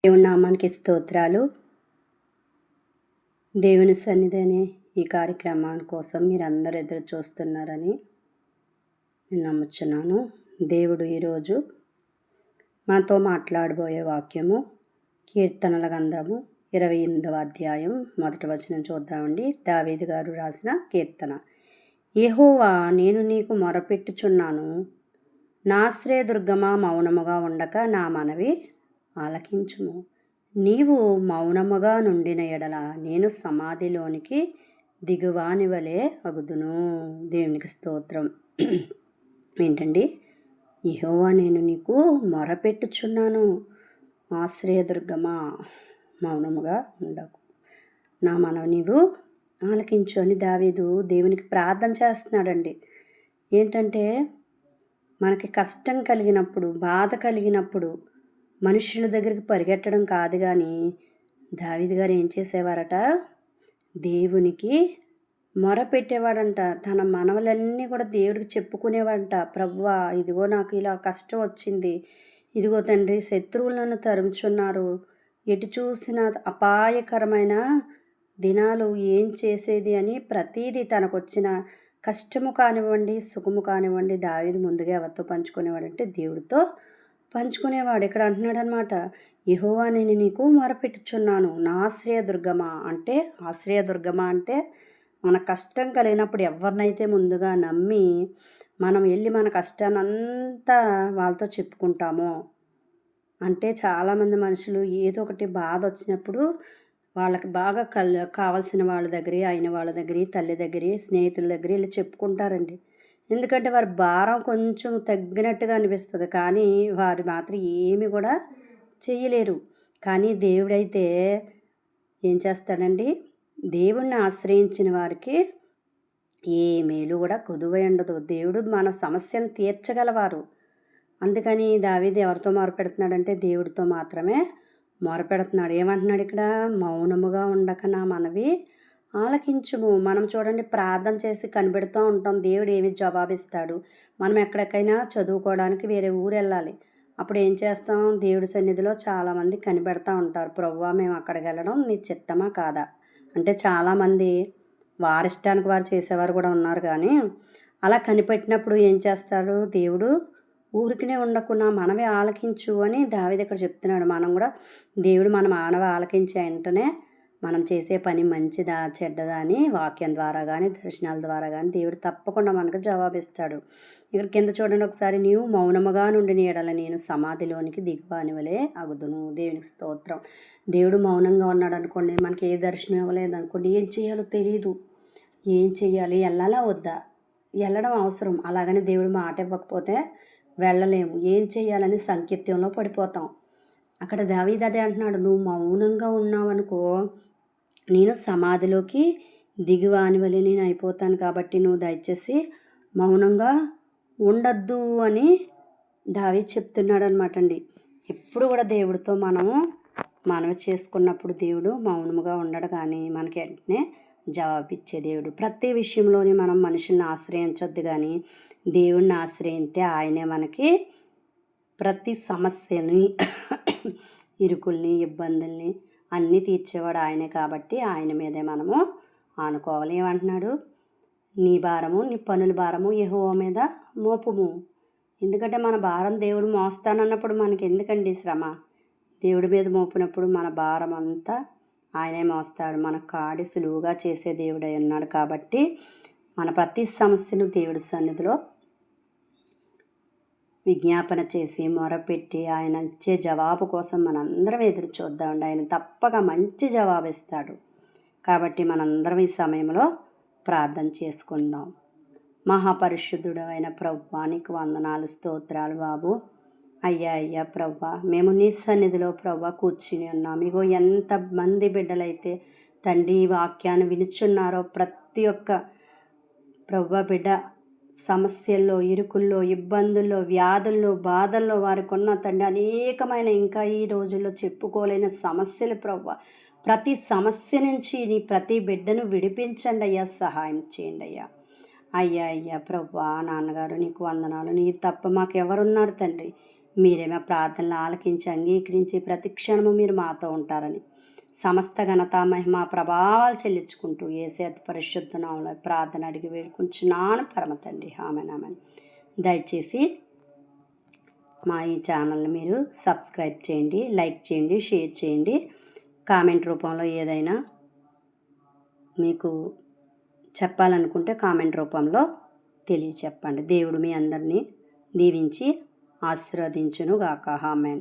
దేవుని నామానికి స్తోత్రాలు. దేవుని సన్నిధి అనే ఈ కార్యక్రమాన్ని కోసం మీరందరూ ఎదురు చూస్తున్నారని నేను నమ్ముచున్నాను. దేవుడు ఈరోజు మనతో మాట్లాడబోయే వాక్యము కీర్తనల గ్రంథము 28వ అధ్యాయం 1వ వచనం చూద్దామండి. దావీదు గారు రాసిన కీర్తన. యెహోవా, నేను నీకు మొరపెట్టుచున్నాను, నా ఆశ్రయదుర్గమా, మౌనముగా ఉండక నా మనవి ఆలకించుము. నీవు మౌనముగా నుండిన ఎడల నేను సమాధిలోనికి దిగువాని వలె అగుదును. దేవునికి స్తోత్రం. ఏంటండి? యెహోవా, నేను నీకు మొరపెట్టుచున్నాను, ఆశ్రయదుర్గమా, మౌనముగా ఉండకు, నా మనవి నీవు ఆలకించు అని దావీదు దేవునికి ప్రార్థన చేస్తున్నాడండి. ఏంటంటే, మనకి కష్టం కలిగినప్పుడు, బాధ కలిగినప్పుడు మనుషుల దగ్గరికి పరిగెట్టడం కాదు, కానీ దావీదు గారు ఏం చేసేవారట? దేవునికి మొరపెట్టేవాడంట. తన మనవలన్నీ కూడా దేవుడికి చెప్పుకునేవాడంట. ప్రభువా, ఇదిగో నాకు ఇలా కష్టం వచ్చింది, ఇదిగో తండ్రి శత్రువులు నన్ను తరుముచున్నారు, ఎటు చూసిన అపాయకరమైన దినాలు, ఏం చేసేది అని ప్రతీది తనకొచ్చిన కష్టము కానివ్వండి, సుఖము కానివ్వండి, దావీదు ముందుగా ఎవరితో పంచుకునేవాడంటే దేవుడితో పంచుకునేవాడు. ఇక్కడ అంటున్నాడనమాట, యెహోవా, నేను నీకు మొరపెట్టుచున్నాను, నా ఆశ్రయదుర్గమా. అంటే ఆశ్రయదుర్గమా అంటే మన కష్టం కలిగినప్పుడు ఎవరినైతే ముందుగా నమ్మి మనం వెళ్ళి మన కష్టాన్నంతా వాళ్ళతో చెప్పుకుంటామో, అంటే చాలామంది మనుషులు ఏదో ఒకటి బాధ వచ్చినప్పుడు వాళ్ళకి బాగా కావాల్సిన వాళ్ళ దగ్గర, అయిన వాళ్ళ దగ్గర, తల్లి దగ్గర, స్నేహితుల దగ్గర ఇలా చెప్పుకుంటారండి. ఎందుకంటే వారి భారం కొంచెం తగ్గినట్టుగా అనిపిస్తుంది, కానీ వారు మాత్రం ఏమి కూడా చేయలేరు. కానీ దేవుడైతే ఏం చేస్తాడండి? దేవుణ్ణి ఆశ్రయించిన వారికి ఏ మేలు కూడా కొదువై ఉండదు. దేవుడు మన సమస్యను తీర్చగలవారు. అందుకని దావీదు ఎవరితో మొరపెడుతున్నాడంటే దేవుడితో మాత్రమే మొరపెడుతున్నాడు. ఏమంటున్నాడు ఇక్కడ? మౌనముగా ఉండక నా మనవి ఆలకించుము. మనం చూడండి, ప్రార్థన చేసి కనిపెడుతూ ఉంటాం, దేవుడు ఏమి జవాబిస్తాడు. మనం ఎక్కడికైనా చదువుకోవడానికి వేరే ఊరు వెళ్ళాలి, అప్పుడు ఏం చేస్తాం? దేవుడి సన్నిధిలో చాలామంది కనిపెడతా ఉంటారు, ప్రభువా, మేము అక్కడికి వెళ్ళడం నీ చిత్తమా కాదా అంటే. చాలామంది వారిష్టానికి వారు చేసేవారు కూడా ఉన్నారు, కానీ అలా కనిపెట్టినప్పుడు ఏం చేస్తాడు దేవుడు? ఊరికినే ఉండకు, నా మనవి ఆలకించు అని దావీదు ఇక్కడ చెప్తున్నాడు. మనం కూడా దేవుడు మన మానవ ఆలకించే వెంటనే మనం చేసే పని మంచిదా చెడ్డదా అని వాక్యం ద్వారా కానీ దర్శనాల ద్వారా కానీ దేవుడు తప్పకుండా మనకు జవాబిస్తాడు. ఇక్కడ కింద చూడండి ఒకసారి, నీవు మౌనముగా నుండి ఎడల నేను సమాధిలోనికి దిగువాని వలె అగుదును. దేవునికి స్తోత్రం. దేవుడు మౌనంగా ఉన్నాడు అనుకోండి, మనకి ఏ దర్శనం ఇవ్వలేదు అనుకోండి, ఏం చేయాలో తెలియదు. ఏం చేయాలి, వెళ్ళాలా వద్దా? వెళ్ళడం అవసరం, అలాగని దేవుడు మాట ఇవ్వకపోతే వెళ్ళలేము. ఏం చేయాలని సంకేత్యంలో పడిపోతాం. అక్కడ దావీదు అదే అంటున్నాడు, నువ్వు మౌనంగా ఉన్నావనుకో నేను సమాధిలోకి దిగువాని వలె నేను అయిపోతాను, కాబట్టి నువ్వు దయచేసి మౌనంగా ఉండద్దు అని దావీదు చెప్తున్నాడు అనమాట అండి. ఎప్పుడు కూడా దేవుడితో మనవి చేసుకున్నప్పుడు దేవుడు మౌనముగా ఉండడు, కానీ మనకి వెంటనే జవాబిచ్చే దేవుడు. ప్రతి విషయంలోని మనం మనుషుల్ని ఆశ్రయించొద్దు, కానీ దేవుడిని ఆశ్రయిస్తే ఆయనే మనకి ప్రతి సమస్యని, ఇరుకుల్ని, ఇబ్బందుల్ని అన్నీ తీర్చేవాడు ఆయనే, కాబట్టి ఆయన మీదే మనము ఆనుకోవాలి. ఏమంటున్నాడు? నీ భారము, నీ పనుల భారము యెహోవా మీద మోపుము. ఎందుకంటే మన భారం దేవుడు మోస్తానన్నప్పుడు మనకి ఎందుకండి శ్రమ? దేవుడి మీద మోపినప్పుడు మన భారం అంతా ఆయనే మోస్తాడు. మన కాడి సులువుగా చేసే దేవుడై ఉన్నాడు, కాబట్టి మన ప్రతి సమస్యను దేవుడి సన్నిధిలో విజ్ఞాపన చేసి మొరపెట్టి ఆయన ఇచ్చే జవాబు కోసం మనందరం ఎదురు చూద్దామండి. ఆయన తప్పక మంచి జవాబు ఇస్తాడు. కాబట్టి మనందరం ఈ సమయంలో ప్రార్థన చేసుకుందాం. మహాపరిశుద్ధుడు అయిన ప్రభువా, నీకు వందనాలు, స్తోత్రాలు బాబు. అయ్యా ప్రభువా, మేము నీ సన్నిధిలో ప్రభువా కూర్చుని ఉన్నాం. ఇగో ఎంతమంది బిడ్డలైతే తండ్రి ఈ వాక్యాన్ని వినుచున్నారో, ప్రతి ఒక్క ప్రభువా బిడ్డ సమస్యల్లో, ఇరుకుల్లో, ఇబ్బందుల్లో, వ్యాధుల్లో, బాధల్లో వారికి ఉన్న తండ్రి అనేకమైన ఇంకా ఈ రోజుల్లో చెప్పుకోలేని సమస్యలు ప్రభువా, ప్రతి సమస్య నుంచి నీ ప్రతి బిడ్డను విడిపించండి అయ్యా, సహాయం చేయండి అయ్యా. అయ్యా ప్రభువా, నాన్నగారు నీకు వందనాలు. నీ తప్ప మాకు ఎవరున్నారు తండ్రి? మీరే మా ప్రార్థనలు ఆలకించి అంగీకరించి ప్రతి క్షణము మీరు మాతో ఉంటారని సమస్త ఘనత మహిమ ప్రభావాలు చెల్లించుకుంటూ యేసు అతి పరిశుద్ధ నామములో ప్రార్థన అడిగి వేడుకుంటున్నాను పరమ తండ్రి. ఆమేన్. దయచేసి మా ఈ ఛానల్ని మీరు సబ్స్క్రైబ్ చేయండి, లైక్ చేయండి, షేర్ చేయండి. కామెంట్ రూపంలో ఏదైనా మీకు చెప్పాలనుకుంటే కామెంట్ రూపంలో తెలియచెప్పండి. దేవుడు మీ అందరినీ దీవించి ఆశీర్వదించును గాక. ఆమేన్.